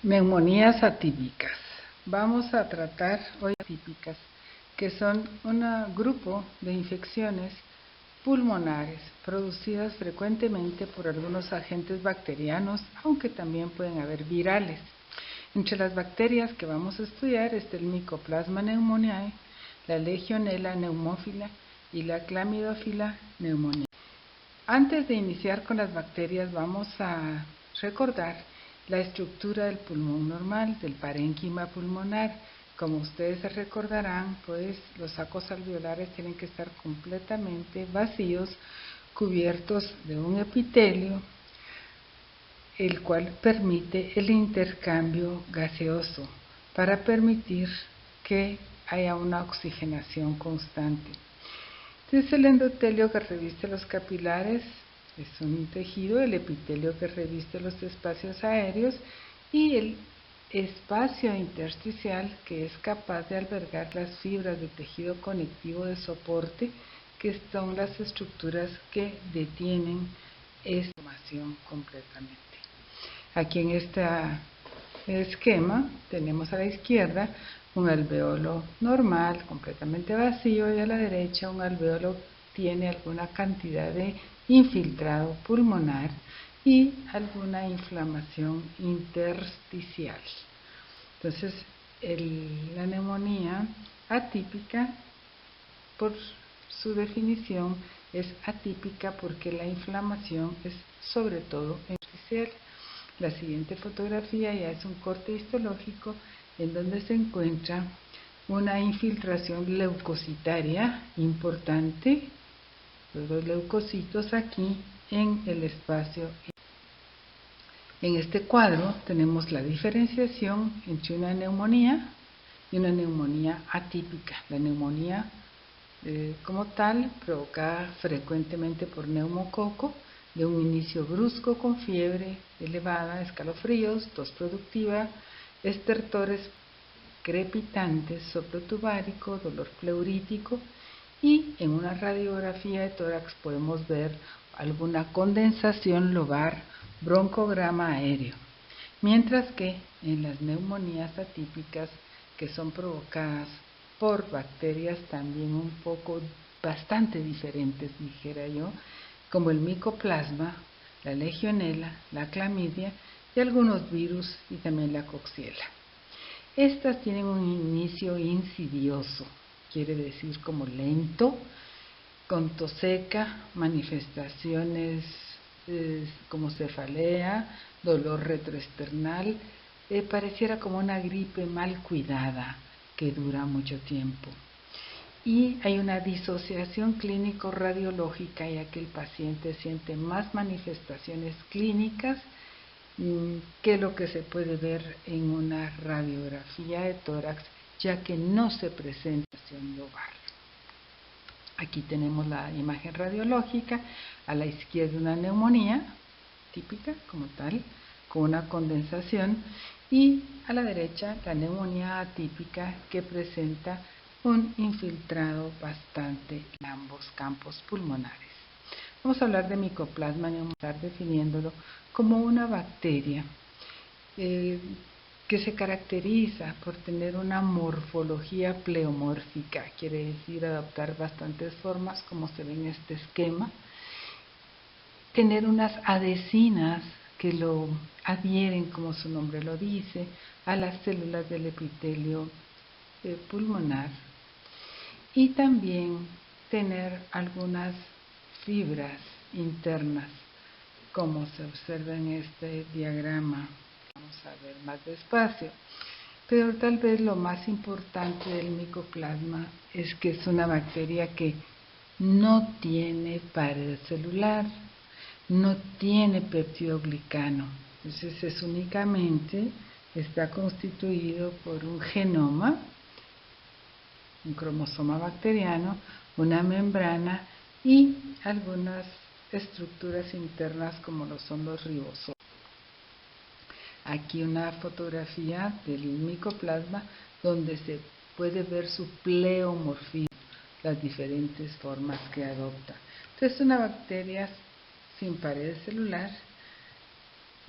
Neumonías atípicas. Vamos a tratar hoy atípicas, que son un grupo de infecciones pulmonares producidas frecuentemente por algunos agentes bacterianos, aunque también pueden haber virales. Entre las bacterias que vamos a estudiar está el Mycoplasma pneumoniae, la Legionella pneumophila y la Chlamydophila pneumoniae. Antes de iniciar con las bacterias, vamos a recordar la estructura del pulmón normal, del parénquima pulmonar. Como ustedes se recordarán, pues los sacos alveolares tienen que estar completamente vacíos, cubiertos de un epitelio, el cual permite el intercambio gaseoso para permitir que haya una oxigenación constante. Entonces el endotelio que reviste los capilares es un tejido, el epitelio que reviste los espacios aéreos y el espacio intersticial que es capaz de albergar las fibras de tejido conectivo de soporte, que son las estructuras que detienen esta formación completamente. Aquí en este esquema tenemos a la izquierda un alveolo normal, completamente vacío, y a la derecha un alveolo tiene alguna cantidad de infiltrado pulmonar y alguna inflamación intersticial. Entonces, la neumonía atípica, por su definición, es atípica porque la inflamación es sobre todo intersticial. La siguiente fotografía ya es un corte histológico en donde se encuentra una infiltración leucocitaria importante, los leucocitos aquí en el espacio. En este cuadro tenemos la diferenciación entre una neumonía y una neumonía atípica. La neumonía como tal, provocada frecuentemente por neumococo, de un inicio brusco con fiebre elevada, escalofríos, tos productiva, estertores crepitantes, soplo tubárico, dolor pleurítico, y en una radiografía de tórax podemos ver alguna condensación lobar, broncograma aéreo. Mientras que en las neumonías atípicas, que son provocadas por bacterias también bastante diferentes, dijera yo, como el Mycoplasma, la Legionella, la Clamidia y algunos virus y también la Coxiella. Estas tienen un inicio insidioso, quiere decir como lento, con tos seca, manifestaciones como cefalea, dolor retroesternal, pareciera como una gripe mal cuidada que dura mucho tiempo. Y hay una disociación clínico-radiológica, ya que el paciente siente más manifestaciones clínicas que lo que se puede ver en una radiografía de tórax, ya que no se presenta lobar. Aquí tenemos la imagen radiológica, a la izquierda una neumonía típica como tal, con una condensación, y a la derecha la neumonía atípica que presenta un infiltrado bastante en ambos campos pulmonares. Vamos a hablar de Mycoplasma pneumoniae, definiéndolo como una bacteria que se caracteriza por tener una morfología pleomórfica, quiere decir adoptar bastantes formas como se ve en este esquema, tener unas adhesinas que lo adhieren, como su nombre lo dice, a las células del epitelio pulmonar, y también tener algunas fibras internas, como se observa en este diagrama. Vamos a ver más despacio. Pero tal vez lo más importante del Mycoplasma es que es una bacteria que no tiene pared celular, no tiene peptidoglicano. Entonces únicamente está constituido por un genoma, un cromosoma bacteriano, una membrana y algunas estructuras internas como lo son los ribosomas. Aquí una fotografía del Mycoplasma donde se puede ver su pleomorfismo, las diferentes formas que adopta. Entonces es una bacteria sin pared celular,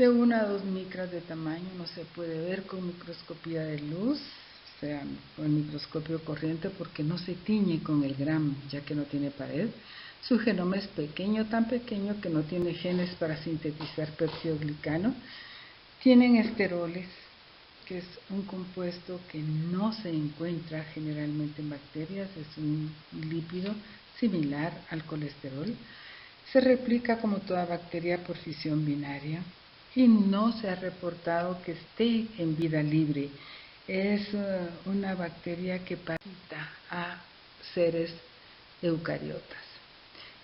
de 1 a 2 micras de tamaño, no se puede ver con microscopía de luz, o sea, con el microscopio corriente, porque no se tiñe con el Gram, ya que no tiene pared. Su genoma es pequeño, tan pequeño que no tiene genes para sintetizar peptidoglicano. Tienen esteroles, que es un compuesto que no se encuentra generalmente en bacterias, es un lípido similar al colesterol. Se replica como toda bacteria por fisión binaria y no se ha reportado que esté en vida libre. Es una bacteria que parasita a seres eucariotas.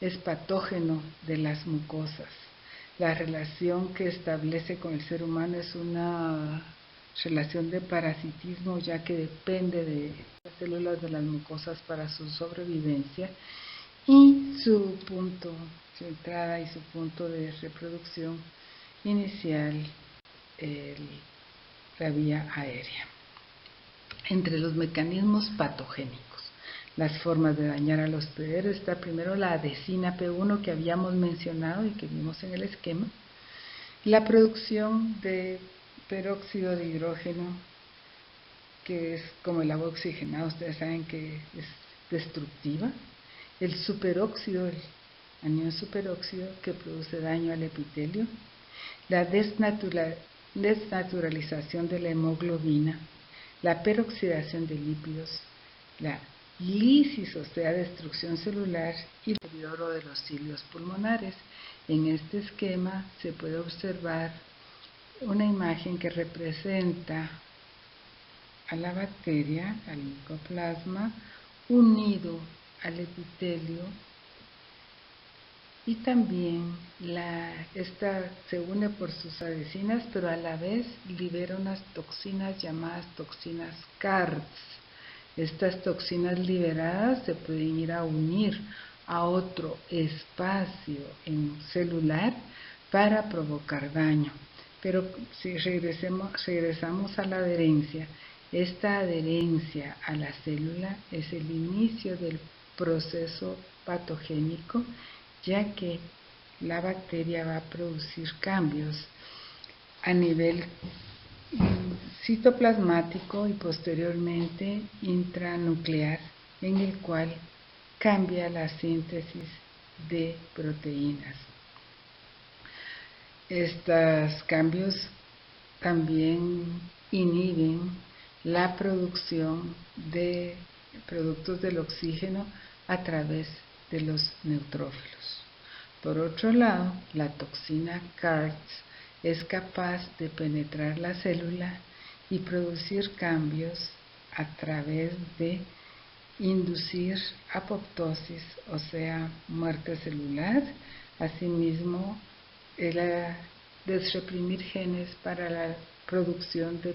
Es patógeno de las mucosas. La relación que establece con el ser humano es una relación de parasitismo, ya que depende de las células de las mucosas para su sobrevivencia, y su entrada y su punto de reproducción inicial, la vía aérea. Entre los mecanismos patogénicos, las formas de dañar al hospedero, está primero la adesina P1 que habíamos mencionado y que vimos en el esquema, la producción de peróxido de hidrógeno, que es como el agua oxigenada, ustedes saben que es destructiva, el superóxido, el anión superóxido, que produce daño al epitelio, la desnaturalización de la hemoglobina, la peroxidación de lípidos, la lisis, o sea, destrucción celular, y el deterioro de los cilios pulmonares. En este esquema se puede observar una imagen que representa a la bacteria, al micoplasma, unido al epitelio, y también esta se une por sus adhesinas, pero a la vez libera unas toxinas llamadas toxinas CARS. Estas toxinas liberadas se pueden ir a unir a otro espacio celular para provocar daño. Pero si regresamos a la adherencia, esta adherencia a la célula es el inicio del proceso patogénico, ya que la bacteria va a producir cambios a nivel citoplasmático y posteriormente intranuclear, en el cual cambia la síntesis de proteínas. Estos cambios también inhiben la producción de productos del oxígeno a través de los neutrófilos. Por otro lado, la toxina CARS es capaz de penetrar la célula y producir cambios a través de inducir apoptosis, o sea, muerte celular. Asimismo, desreprimir genes para la producción de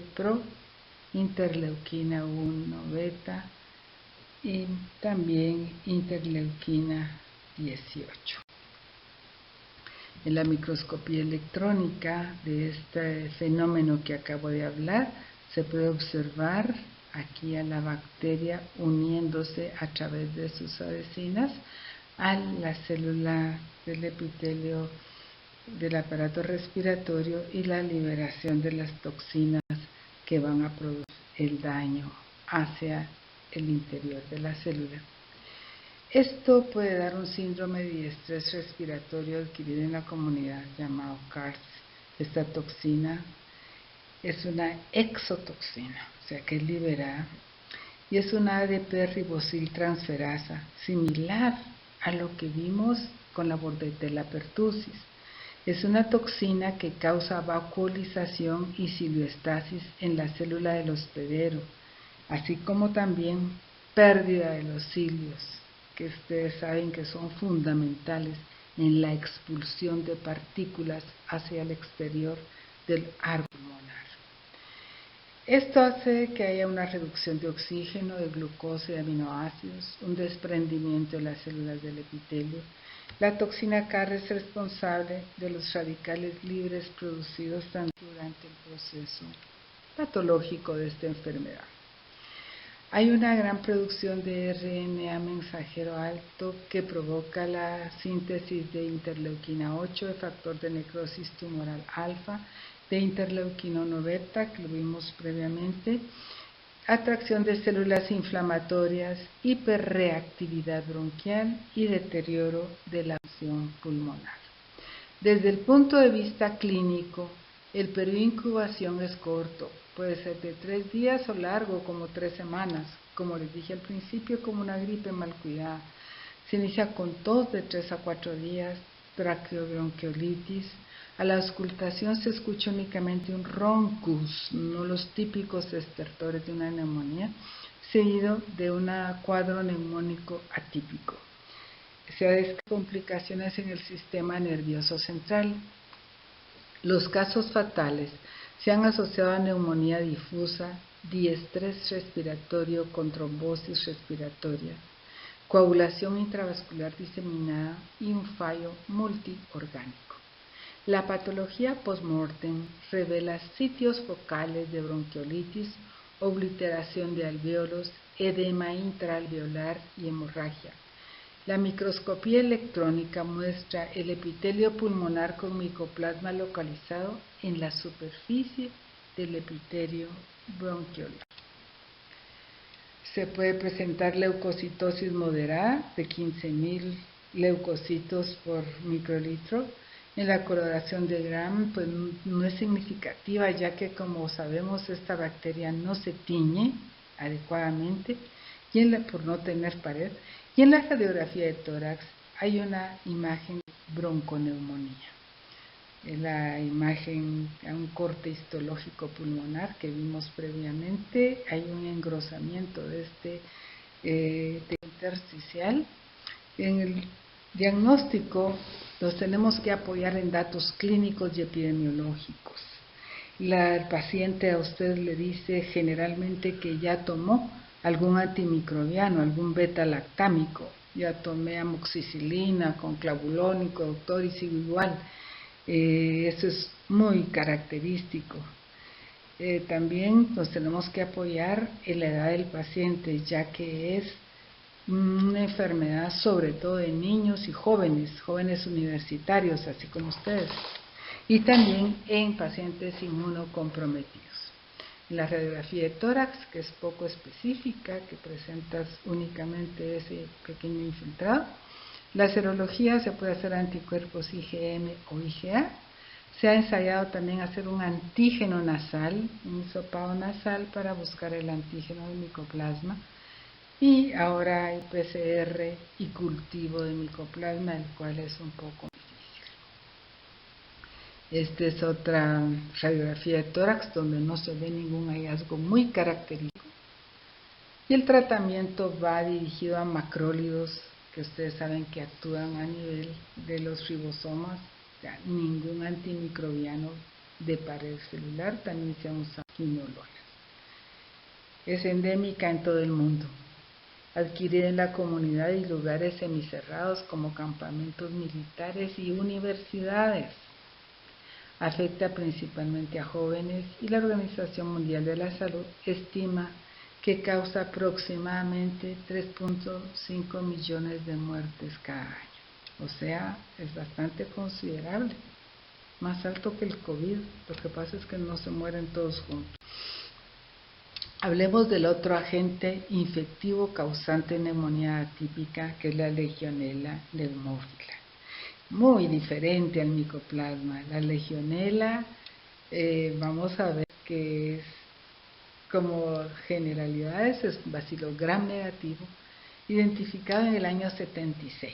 prointerleuquina 1 beta y también interleuquina 18. En la microscopía electrónica de este fenómeno que acabo de hablar, se puede observar aquí a la bacteria uniéndose a través de sus adhesinas a la célula del epitelio del aparato respiratorio y la liberación de las toxinas que van a producir el daño hacia el interior de la célula. Esto puede dar un síndrome de estrés respiratorio adquirido en la comunidad llamado CARS. Esta toxina es una exotoxina, o sea que es liberada, y es una ADP ribosiltransferasa, similar a lo que vimos con la Bordetella pertussis. Es una toxina que causa vacuolización y ciliostasis en la célula del hospedero, así como también pérdida de los cilios, que ustedes saben que son fundamentales en la expulsión de partículas hacia el exterior del arco pulmonar. Esto hace que haya una reducción de oxígeno, de glucosa y de aminoácidos, un desprendimiento de las células del epitelio. La toxina CAR es responsable de los radicales libres producidos durante el proceso patológico de esta enfermedad. Hay una gran producción de RNA mensajero alto que provoca la síntesis de interleuquina 8, de factor de necrosis tumoral alfa, de interleuquina 1 beta, que lo vimos previamente, atracción de células inflamatorias, hiperreactividad bronquial y deterioro de la función pulmonar. Desde el punto de vista clínico, el periodo de incubación es corto, puede ser de 3 días o largo como 3 semanas, como les dije al principio, como una gripe mal cuidada. Se inicia con tos de 3 a 4 días, traqueobronquiolitis. A la auscultación se escucha únicamente un roncus, no los típicos estertores de una neumonía, seguido de un cuadro neumónico atípico. Se describen complicaciones en el sistema nervioso central. Los casos fatales se han asociado a neumonía difusa, diestrés respiratorio con trombosis respiratoria, coagulación intravascular diseminada y un fallo multiorgánico. La patología postmortem revela sitios focales de bronquiolitis, obliteración de alvéolos, edema intraalveolar y hemorragia. La microscopía electrónica muestra el epitelio pulmonar con micoplasma localizado en la superficie del epitelio bronquial. Se puede presentar leucocitosis moderada de 15.000 leucocitos por microlitro. En la coloración de Gram pues no es significativa, ya que, como sabemos, esta bacteria no se tiñe adecuadamente por no tener pared. Y en la radiografía de tórax hay una imagen de bronconeumonía. En la imagen, un corte histológico pulmonar que vimos previamente, hay un engrosamiento de este intersticial. En el diagnóstico nos tenemos que apoyar en datos clínicos y epidemiológicos. El paciente a usted le dice generalmente que ya tomó algún antimicrobiano, algún beta-lactámico, ya tomé amoxicilina con clavulónico, doctor, y sigo igual. Eso es muy característico. También nos tenemos que apoyar en la edad del paciente, ya que es una enfermedad sobre todo en niños y jóvenes universitarios, así como ustedes, y también en pacientes inmunocomprometidos. La radiografía de tórax, que es poco específica, que presentas únicamente ese pequeño infiltrado. La serología se puede hacer anticuerpos IgM o IgA. Se ha ensayado también hacer un antígeno nasal, un hisopado nasal para buscar el antígeno de micoplasma. Y ahora hay PCR y cultivo de micoplasma, el cual es un poco difícil. Esta es otra radiografía de tórax donde no se ve ningún hallazgo muy característico. Y el tratamiento va dirigido a macrólidos, que ustedes saben que actúan a nivel de los ribosomas. Ya, ningún antimicrobiano de pared celular, también se usa quinolonas. Es endémica en todo el mundo. Adquirida en la comunidad y lugares semicerrados como campamentos militares y universidades. Afecta principalmente a jóvenes y la Organización Mundial de la Salud estima que causa aproximadamente 3.5 millones de muertes cada año. O sea, es bastante considerable, más alto que el COVID. Lo que pasa es que no se mueren todos juntos. Hablemos del otro agente infectivo causante de neumonía atípica, que es la Legionella pneumófila. Muy diferente al micoplasma. La Legionella, vamos a ver que es, como generalidades, es bacilo gram negativo, identificado en el año 76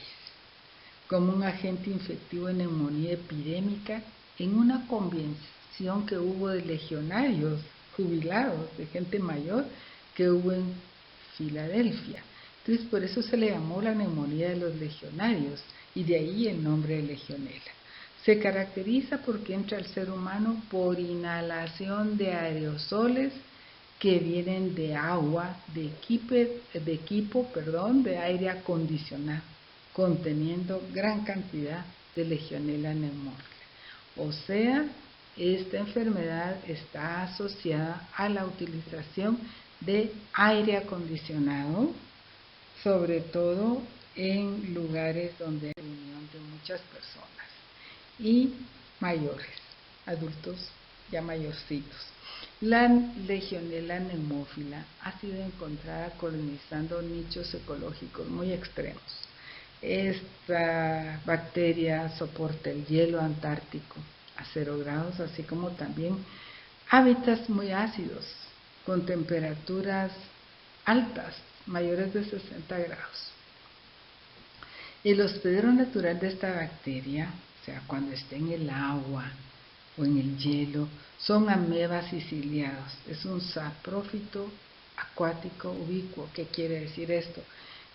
como un agente infectivo de neumonía epidémica en una convención que hubo de legionarios jubilados, de gente mayor, que hubo en Filadelfia. Entonces, por eso se le llamó la neumonía de los legionarios, y de ahí el nombre de Legionella. Se caracteriza porque entra al ser humano por inhalación de aerosoles que vienen de agua, de equipo de aire acondicionado, conteniendo gran cantidad de Legionella pneumófila. O sea, esta enfermedad está asociada a la utilización de aire acondicionado, sobre todo en lugares donde hay reunión de muchas personas y mayores, adultos ya mayorcitos. La Legionella pneumófila ha sido encontrada colonizando nichos ecológicos muy extremos. Esta bacteria soporta el hielo antártico a 0 grados, así como también hábitats muy ácidos, con temperaturas altas, mayores de 60 grados. El hospedero natural de esta bacteria, o sea, cuando esté en el agua o en el hielo, son amebas y ciliados. Es un saprófito acuático ubicuo. ¿Qué quiere decir esto?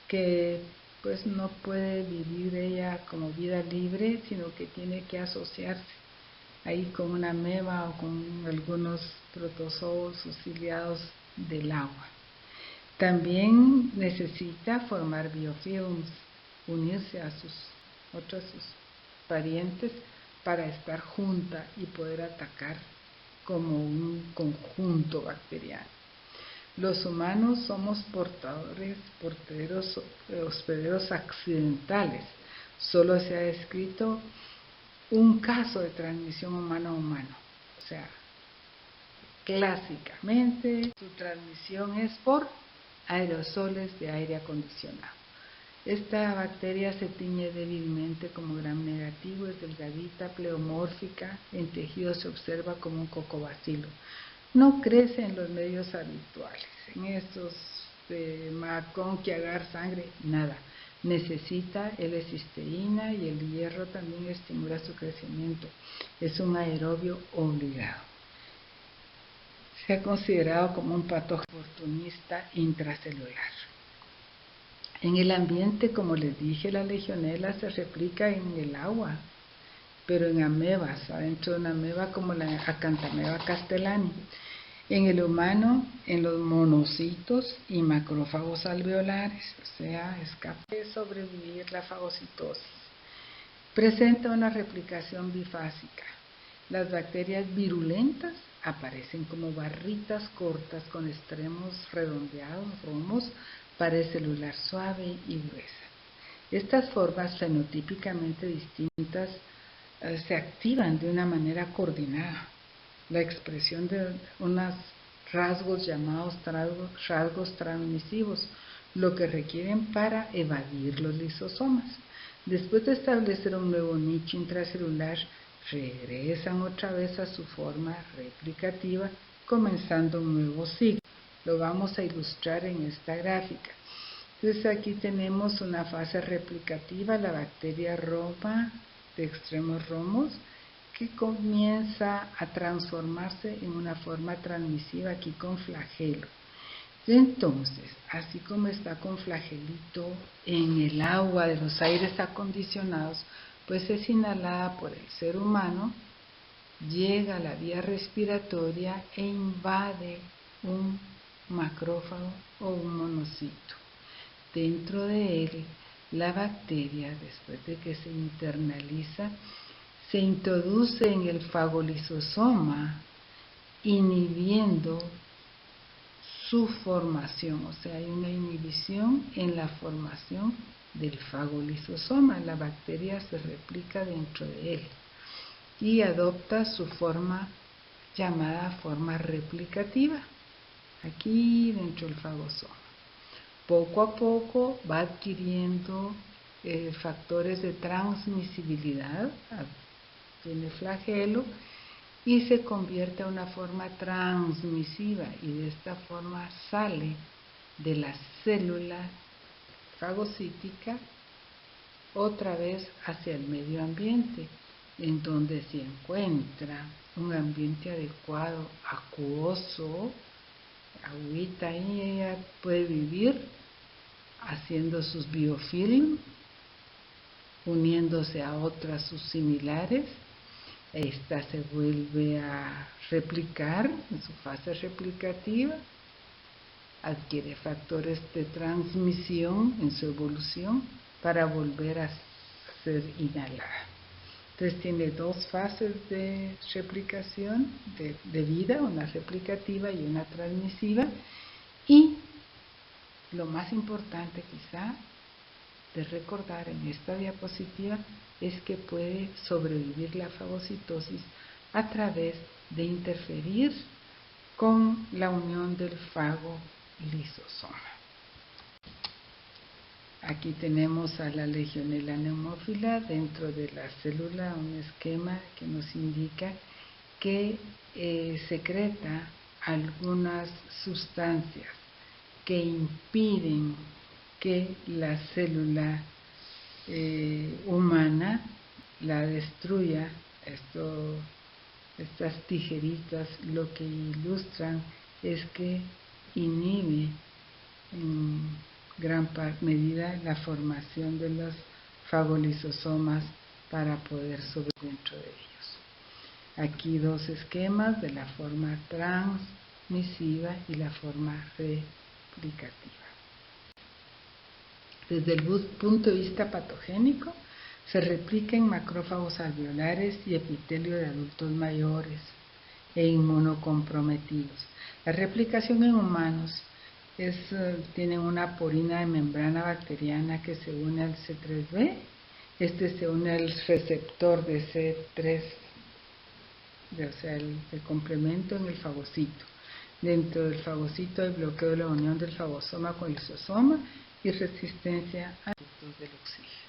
Que pues no puede vivir ella como vida libre, sino que tiene que asociarse ahí con una ameba o con algunos protozoos o ciliados del agua. También necesita formar biofilms, unirse a sus parientes para estar junta y poder atacar como un conjunto bacteriano. Los humanos somos hospederos accidentales. Solo se ha descrito un caso de transmisión humano a humano. O sea, clásicamente su transmisión es por aerosoles de aire acondicionado. Esta bacteria se tiñe débilmente como gram negativo, es delgadita, pleomórfica, en tejido se observa como un cocobacilo. No crece en los medios habituales, en estos de macón que agar sangre, nada. Necesita L-cisteína y el hierro también estimula su crecimiento. Es un aerobio obligado. Se ha considerado como un patógeno oportunista intracelular. En el ambiente, como les dije, la legionela se replica en el agua, pero en amebas, adentro de una ameba como la Acanthameba castellani. En el humano, en los monocitos y macrófagos alveolares, o sea, es capaz de sobrevivir la fagocitosis. Presenta una replicación bifásica. Las bacterias virulentas aparecen como barritas cortas con extremos redondeados, romos, pared celular suave y gruesa. Estas formas fenotípicamente distintas se activan de una manera coordinada. La expresión de unos rasgos llamados rasgos transmisivos, lo que requieren para evadir los lisosomas. Después de establecer un nuevo nicho intracelular, regresan otra vez a su forma replicativa, comenzando un nuevo ciclo. Lo vamos a ilustrar en esta gráfica. Entonces aquí tenemos una fase replicativa, la bacteria Roma de extremos romos, que comienza a transformarse en una forma transmisiva aquí con flagelo. Entonces, así como está con flagelito en el agua de los aires acondicionados, pues es inhalada por el ser humano, llega a la vía respiratoria e invade un macrófago o un monocito. Dentro de él, la bacteria, después de que se internaliza, se introduce en el fagolisosoma, inhibiendo su formación, o sea, hay una inhibición en la formación del fagolisosoma. La bacteria se replica dentro de él y adopta su forma llamada forma replicativa, aquí dentro del fagosoma. Poco a poco va adquiriendo factores de transmisibilidad, tiene flagelo, y se convierte en una forma transmisiva y de esta forma sale de la célula fagocítica otra vez hacia el medio ambiente, en donde se encuentra un ambiente adecuado, acuoso, agüita, y ella puede vivir haciendo sus biofilm, uniéndose a otras sus similares. Esta se vuelve a replicar en su fase replicativa, adquiere factores de transmisión en su evolución para volver a ser inhalada. Entonces tiene dos fases de replicación, de vida, una replicativa y una transmisiva, Y lo más importante quizá de recordar en esta diapositiva es que puede sobrevivir la fagocitosis a través de interferir con la unión del fago-lisosoma. Aquí tenemos a la Legionella pneumófila dentro de la célula, un esquema que nos indica que secreta algunas sustancias que impiden que la célula humana la destruya. Estas tijeritas lo que ilustran es que inhibe en gran medida la formación de los fagolisosomas para poder sobrevivir dentro de ellos. Aquí dos esquemas de la forma transmisiva y la forma replicativa. Desde el punto de vista patogénico, se replica en macrófagos alveolares y epitelio de adultos mayores e inmunocomprometidos. La replicación en humanos tiene una porina de membrana bacteriana que se une al C3b. Este se une al receptor de C3, o sea, el complemento en el fagocito. Dentro del fagocito hay bloqueo de la unión del fagosoma con el lisosoma y resistencia a los productos del oxígeno.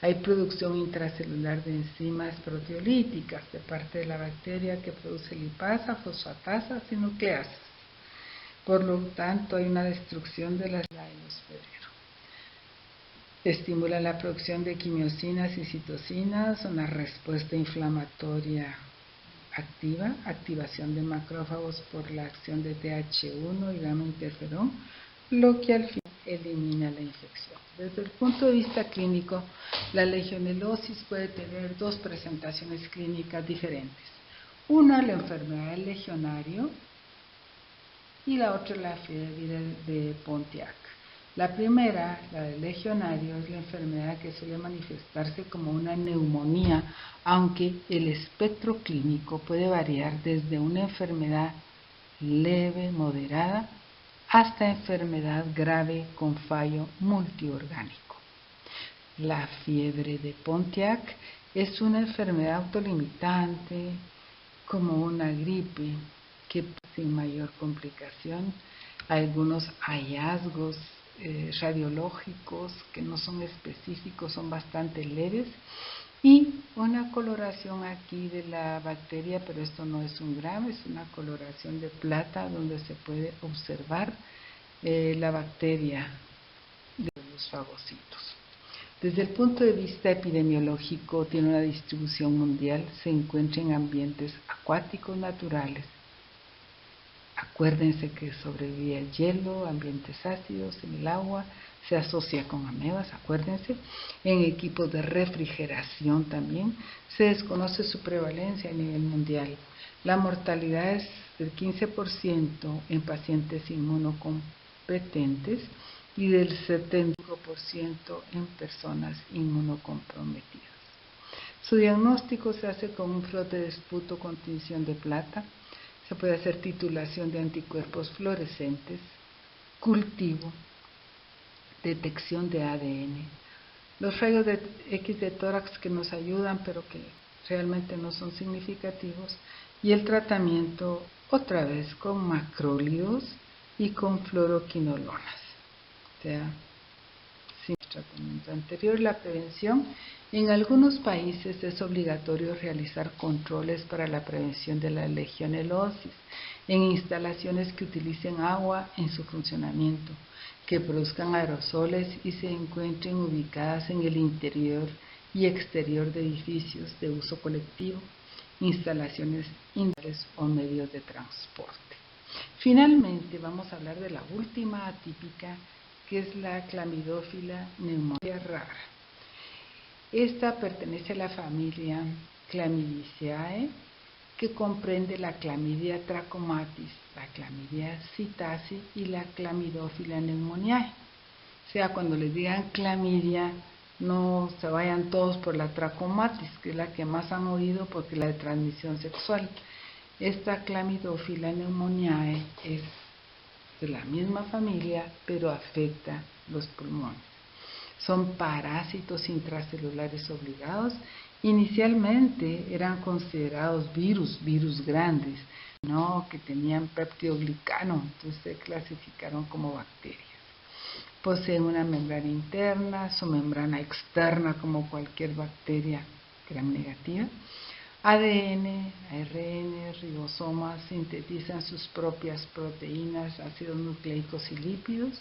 Hay producción intracelular de enzimas proteolíticas de parte de la bacteria que produce lipasa, fosfatasas y nucleasas. Por lo tanto, hay una destrucción de las células del hospedero. Estimula la producción de quimiosinas y citocinas, una respuesta inflamatoria activa, activación de macrófagos por la acción de TH1 y gamma interferón, lo que al final elimina la infección. Desde el punto de vista clínico, la legionelosis puede tener dos presentaciones clínicas diferentes. Una, la enfermedad del legionario, y la otra, la fiebre de Pontiac. La primera, la del legionario, es la enfermedad que suele manifestarse como una neumonía, aunque el espectro clínico puede variar desde una enfermedad leve, moderada, hasta enfermedad grave con fallo multiorgánico. La fiebre de Pontiac es una enfermedad autolimitante, como una gripe, que sin mayor complicación. Algunos hallazgos radiológicos que no son específicos, son bastante leves, y una coloración aquí de la bacteria, pero esto no es un gramo, es una coloración de plata donde se puede observar la bacteria de los fagocitos. Desde el punto de vista epidemiológico, tiene una distribución mundial, se encuentra en ambientes acuáticos naturales. Acuérdense que sobrevive el hielo, ambientes ácidos, en el agua, se asocia con amebas, acuérdense. En equipos de refrigeración también. Se desconoce su prevalencia a nivel mundial. La mortalidad es del 15% en pacientes inmunocompetentes y del 75% en personas inmunocomprometidas. Su diagnóstico se hace con un frote de esputo con tinción de plata. Se puede hacer titulación de anticuerpos fluorescentes, cultivo, detección de ADN, los rayos de X de tórax que nos ayudan pero que realmente no son significativos, y el tratamiento otra vez con macrólidos y con fluoroquinolonas. O sea, sin tratamiento anterior. La prevención: en algunos países es obligatorio realizar controles para la prevención de la legionelosis en instalaciones que utilicen agua en su funcionamiento, que produzcan aerosoles y se encuentren ubicadas en el interior y exterior de edificios de uso colectivo, instalaciones industriales o medios de transporte. Finalmente, vamos a hablar de la última atípica, que es la clamidófila pneumonia rara. Esta pertenece a la familia Chlamydiaceae, que comprende la Chlamydia trachomatis, la Chlamydia psittaci y la Clamidófila pneumoniae. O sea, cuando les digan clamidia, no se vayan todos por la trachomatis, que es la que más han oído porque es la de transmisión sexual. Esta Clamidófila pneumoniae es de la misma familia, pero afecta los pulmones. Son parásitos intracelulares obligados. Inicialmente eran considerados virus grandes, no que tenían peptidoglicano, entonces se clasificaron como bacterias. Poseen una membrana interna, su membrana externa, como cualquier bacteria gram negativa. ADN, ARN, ribosomas sintetizan sus propias proteínas, ácidos nucleicos y lípidos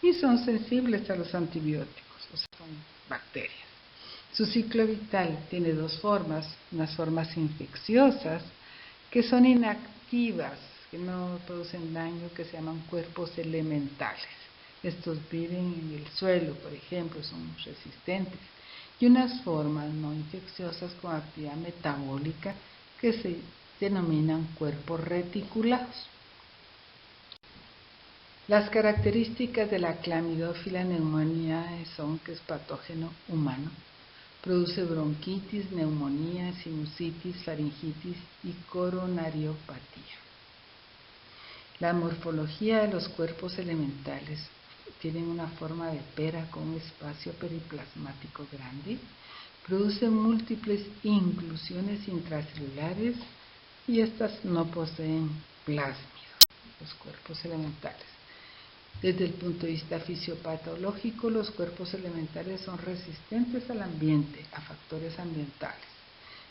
y son sensibles a los antibióticos, o sea, son bacterias. Su ciclo vital tiene dos formas, unas formas infecciosas que son inactivas, que no producen daño, que se llaman cuerpos elementales. Estos viven en el suelo, por ejemplo, son resistentes. Y unas formas no infecciosas con actividad metabólica que se denominan cuerpos reticulados. Las características de la Clamidófila pneumoniae son que es patógeno humano, produce bronquitis, neumonía, sinusitis, faringitis y coronariopatía. La morfología de los cuerpos elementales tienen una forma de pera con un espacio periplasmático grande, producen múltiples inclusiones intracelulares y estas no poseen plásmidos, los cuerpos elementales. Desde el punto de vista fisiopatológico, los cuerpos elementales son resistentes al ambiente, a factores ambientales.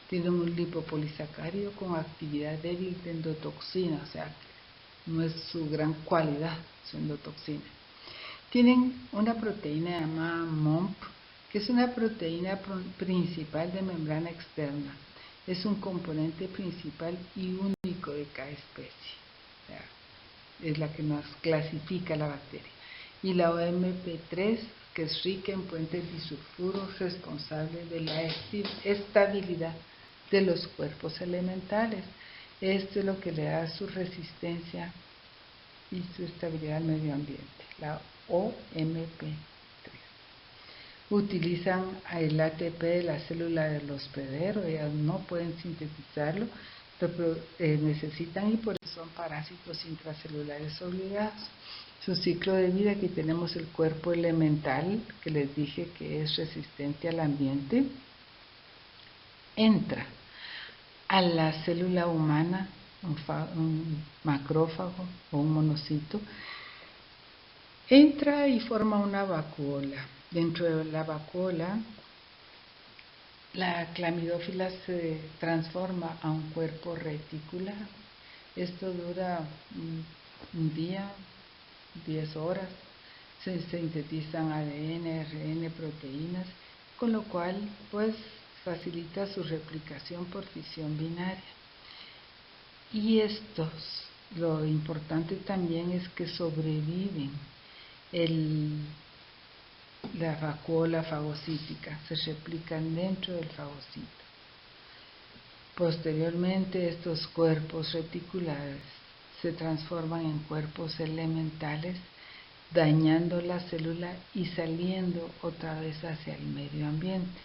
Tienen un lipopolisacárido con actividad débil de endotoxina, o sea que no es su gran cualidad su endotoxina. Tienen una proteína llamada MOMP, que es una proteína principal de membrana externa. Es un componente principal y único de cada especie. O sea, es la que nos clasifica la bacteria. Y la OMP3, que es rica en puentes disulfuros, responsable de la estabilidad de los cuerpos elementales. Esto es lo que le da su resistencia y su estabilidad al medio ambiente, la OMP3. Utilizan el ATP de la célula del hospedero, ellas no pueden sintetizarlo, necesitan y por eso son parásitos intracelulares obligados. Su ciclo de vida, aquí tenemos el cuerpo elemental, que les dije que es resistente al ambiente, entra a la célula humana, un macrófago o un monocito, entra y forma una vacuola. Dentro de la vacuola, la clamidófila se transforma a un cuerpo reticular. Esto dura un día, 10 horas. Se sintetizan ADN, ARN, proteínas, con lo cual pues facilita su replicación por fisión binaria. Y estos, lo importante también es que sobreviven la vacuola fagocítica, se replican dentro del fagocito. Posteriormente, estos cuerpos reticulares se transforman en cuerpos elementales, dañando la célula y saliendo otra vez hacia el medio ambiente.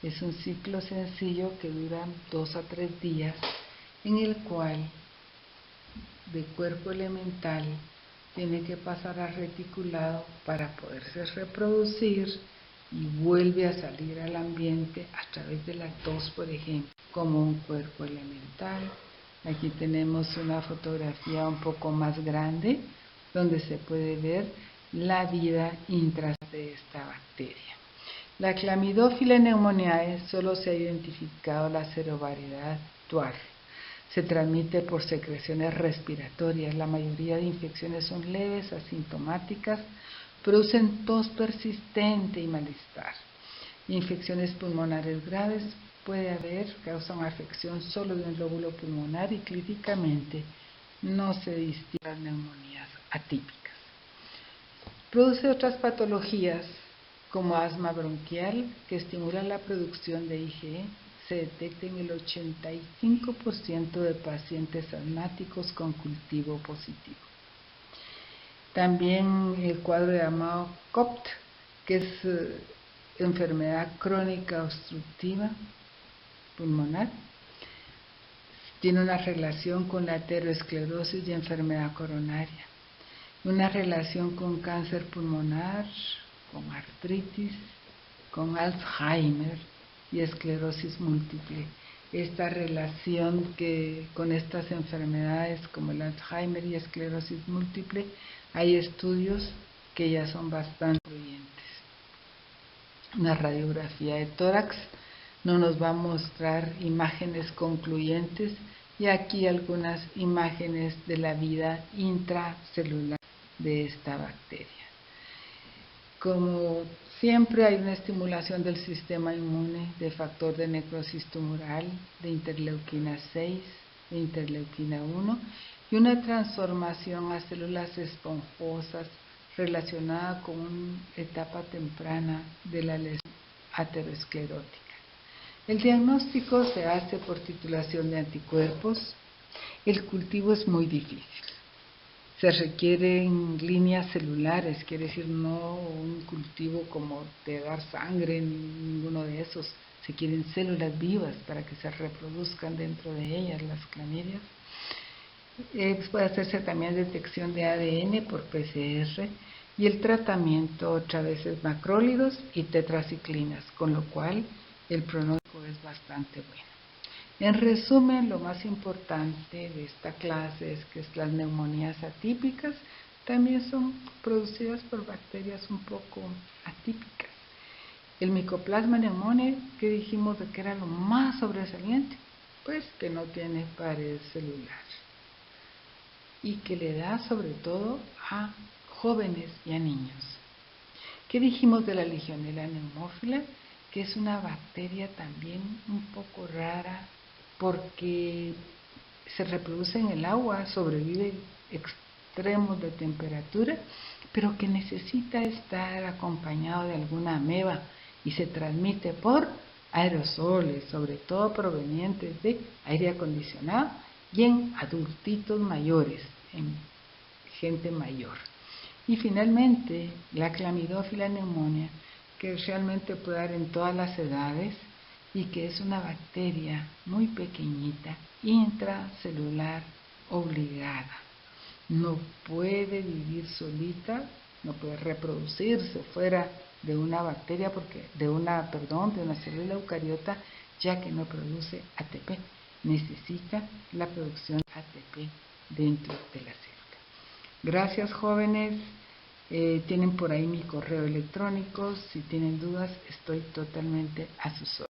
Es un ciclo sencillo que dura 2 a 3 días, en el cual de cuerpo elemental tiene que pasar a reticulado para poderse reproducir y vuelve a salir al ambiente a través de la tos, por ejemplo, como un cuerpo elemental. Aquí tenemos una fotografía un poco más grande donde se puede ver la vida intra de esta bacteria. La Clamidófila pneumoniae solo se ha identificado la serovariedad TUAR. Se transmite por secreciones respiratorias. La mayoría de infecciones son leves, asintomáticas, producen tos persistente y malestar. Infecciones pulmonares graves puede haber, causan afección solo de un lóbulo pulmonar y clínicamente no se distinguen las neumonías atípicas. Produce otras patologías como asma bronquial que estimula la producción de IgE. Se detecta en el 85% de pacientes asmáticos con cultivo positivo. También el cuadro llamado COPT, que es enfermedad crónica obstructiva pulmonar, tiene una relación con la aterosclerosis y enfermedad coronaria. una relación con cáncer pulmonar, con artritis, con Alzheimer y esclerosis múltiple. Esta relación que con estas enfermedades como el Alzheimer y esclerosis múltiple, hay estudios que ya son bastante influyentes. Una radiografía de tórax no nos va a mostrar imágenes concluyentes, y aquí algunas imágenes de la vida intracelular de esta bacteria. Como siempre, hay una estimulación del sistema inmune de factor de necrosis tumoral, de interleuquina 6, de interleuquina 1 y una transformación a células esponjosas relacionada con una etapa temprana de la lesión aterosclerótica. El diagnóstico se hace por titulación de anticuerpos. El cultivo es muy difícil. Se requieren líneas celulares, quiere decir no un cultivo como de dar sangre, ninguno de esos. Se quieren células vivas para que se reproduzcan dentro de ellas las clamidias. Puede hacerse también detección de ADN por PCR, y el tratamiento otra vez es macrólidos y tetraciclinas, con lo cual el pronóstico es bastante bueno. En resumen, lo más importante de esta clase es que las neumonías atípicas también son producidas por bacterias un poco atípicas. El Mycoplasma pneumoniae, ¿qué dijimos de que era lo más sobresaliente? Pues que no tiene pared celular y que le da sobre todo a jóvenes y a niños. ¿Qué dijimos de la Legionella pneumófila? Que es una bacteria también un poco rara porque se reproduce en el agua, sobrevive extremos de temperatura, pero que necesita estar acompañado de alguna ameba y se transmite por aerosoles, sobre todo provenientes de aire acondicionado y en adultitos mayores, en gente mayor. Y finalmente, la Clamidófila pneumonia, que realmente puede dar en todas las edades y que es una bacteria muy pequeñita, intracelular obligada. No puede vivir solita, no puede reproducirse fuera de una bacteria, de una célula eucariota, ya que no produce ATP. Necesita la producción de ATP dentro de la célula. Gracias, jóvenes. Tienen por ahí mi correo electrónico. Si tienen dudas, estoy totalmente a sus órdenes.